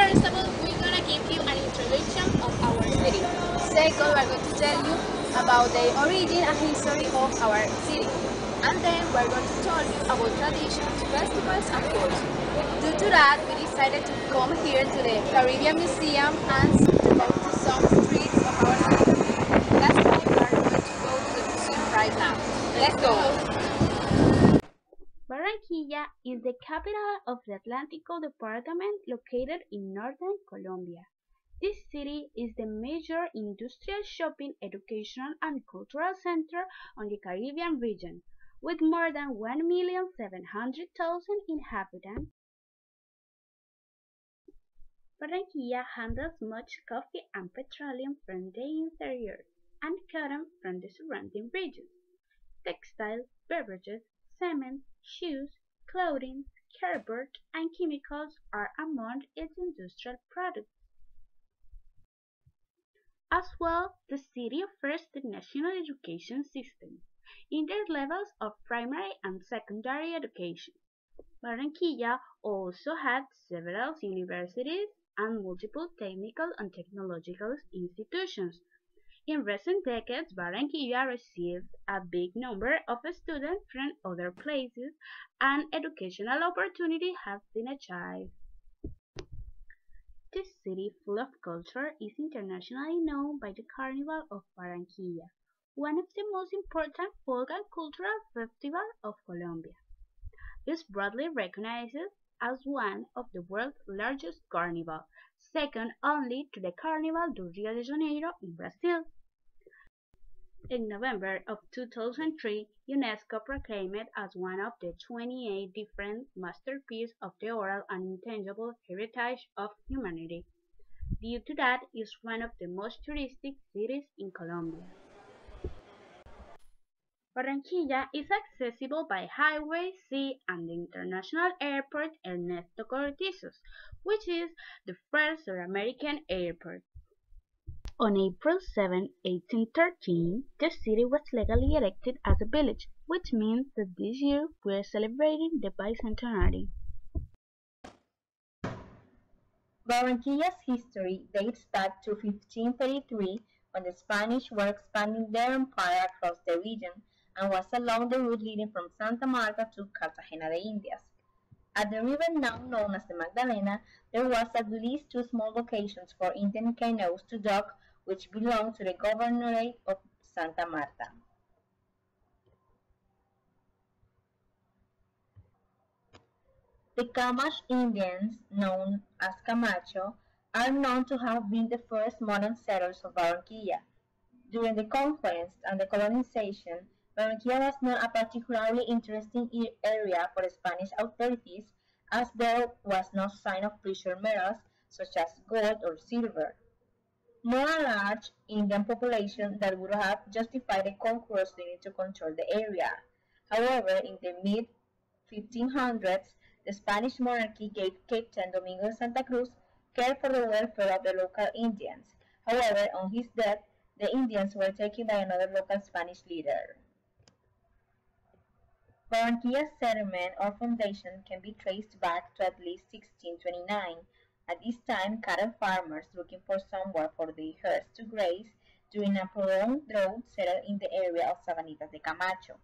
First of all, we're gonna give you an introduction of our city. Second, we're going to tell you about the origin and history of our city. And then we're going to tell you about traditions, festivals, and food. Due to that, we decided to come here to the Caribbean Museum and to go to some streets of our city. That's why we are going to go to the museum right now. Let's go! Barranquilla is the capital of the Atlántico department located in northern Colombia. This city is the major industrial, shopping, educational, and cultural center on the Caribbean region, with more than 1,700,000 inhabitants. Barranquilla handles much coffee and petroleum from the interior, and cotton from the surrounding regions. Textiles, beverages, cement, shoes, clothing, cardboard, and chemicals are among its industrial products. As well, the city offers the national education system in their levels of primary and secondary education. Barranquilla also had several universities and multiple technical and technological institutions. In recent decades, Barranquilla received a big number of students from other places, and educational opportunity has been achieved. This city, full of culture, is internationally known by the Carnival of Barranquilla, one of the most important folk and cultural festivals of Colombia. It is broadly recognized as one of the world's largest carnival, second only to the Carnival do Rio de Janeiro in Brazil. In November of 2003, UNESCO proclaimed it as one of the 28 different masterpieces of the oral and intangible heritage of humanity. Due to that, it is one of the most touristic cities in Colombia. Barranquilla is accessible by highway, sea, and the international airport Ernesto Cortizos, which is the first South American airport. On April 7, 1813, the city was legally erected as a village, which means that this year we are celebrating the bicentenary. Barranquilla's history dates back to 1533 when the Spanish were expanding their empire across the region and was along the route leading from Santa Marta to Cartagena de Indias. At the river now known as the Magdalena, there was at least two small locations for Indian canoes to dock which belonged to the governorate of Santa Marta. The Camacho Indians, known as Camacho, are known to have been the first modern settlers of Barranquilla. During the conquest and the colonization, Barranquilla was not a particularly interesting area for the Spanish authorities, as there was no sign of precious metals such as gold or silver, nor a large Indian population that would have justified the conquerors needing to control the area. However, in the mid-1500s, the Spanish monarchy gave Captain Domingo de Santa Cruz care for the welfare of the local Indians. However, on his death, the Indians were taken by another local Spanish leader. Barranquilla's settlement or foundation can be traced back to at least 1629. At this time, cattle farmers looking for somewhere for their herds to graze during a prolonged drought settled in the area of Sabanitas de Camacho.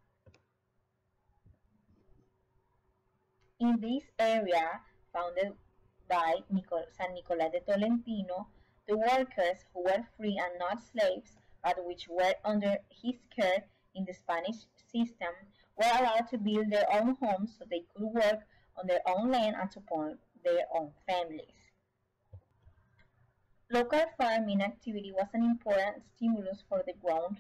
In this area, founded by San Nicolás de Tolentino, the workers who were free and not slaves, but which were under his care in the Spanish system, were allowed to build their own homes so they could work on their own land and support their own families. Local farming activity was an important stimulus for the growth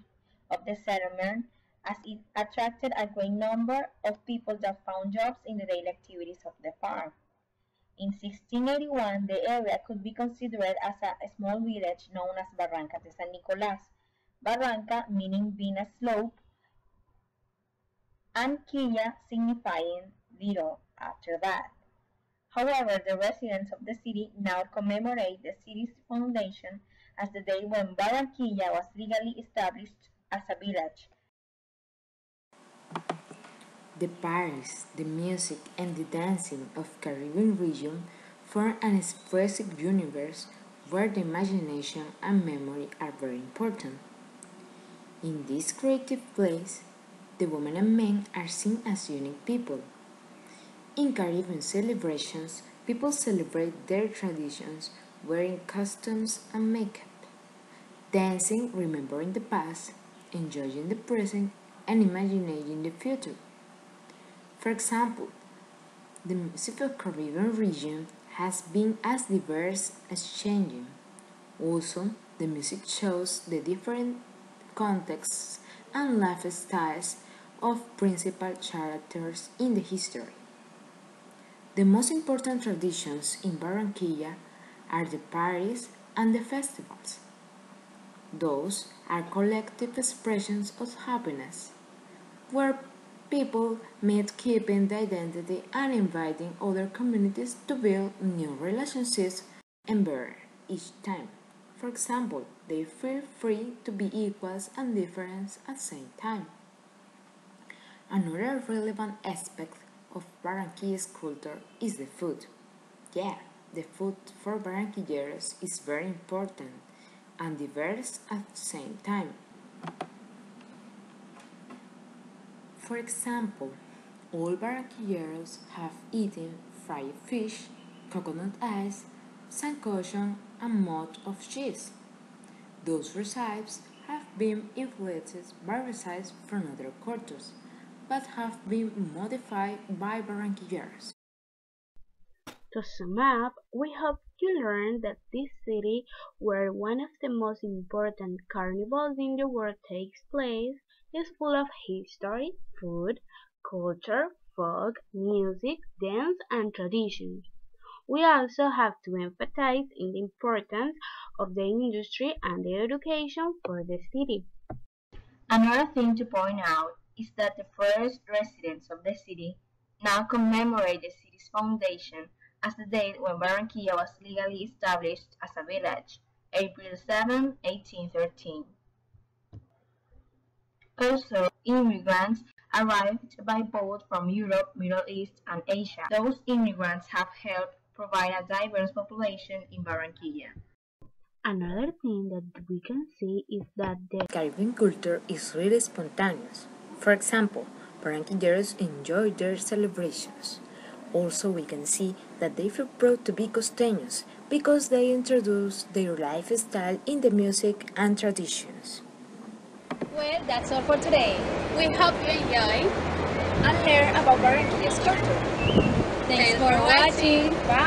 of the settlement, as it attracted a great number of people that found jobs in the daily activities of the farm. In 1681, the area could be considered as a small village known as Barranca de San Nicolás, Barranca meaning being a slope, and Quilla signifying little after that. However, the residents of the city now commemorate the city's foundation as the day when Barranquilla was legally established as a village. The parties, the music, and the dancing of Caribbean region form an expressive universe where the imagination and memory are very important. In this creative place, the women and men are seen as unique people. In Caribbean celebrations, people celebrate their traditions wearing costumes and makeup, dancing, remembering the past, enjoying the present, and imagining the future. For example, the music of Caribbean region has been as diverse as changing. Also, the music shows the different contexts and lifestyles of principal characters in the history. The most important traditions in Barranquilla are the parties and the festivals. Those are collective expressions of happiness, where people meet keeping the identity and inviting other communities to build new relationships and better each time. For example, they feel free to be equals and different at the same time. Another relevant aspect of Barranquilla's culture is the food. Yeah, the food for Barranquilleros is very important and diverse at the same time. For example, all Barranquilleros have eaten fried fish, coconut ice, sancocho, and mud of cheese. Those recipes have been influenced by recipes from other cultures, but have been modified by Barranquilleros. To sum up, we hope you learned that this city, where one of the most important carnivals in the world takes place, is full of history, food, culture, folk, music, dance, and traditions. We also have to emphasize in the importance of the industry and the education for the city. Another thing to point out is that the first residents of the city now commemorate the city's foundation as the date when Barranquilla was legally established as a village, April 7, 1813. Also, immigrants arrived by boat from Europe, Middle East, and Asia. Those immigrants have helped provide a diverse population in Barranquilla. Another thing that we can see is that the Caribbean culture is really spontaneous. For example, Barranquilleros enjoy their celebrations. Also, we can see that they feel proud to be costeños because they introduce their lifestyle in the music and traditions. Well, that's all for today. We hope you enjoy and learn about Barranquilla's culture. Thanks for watching. Bye.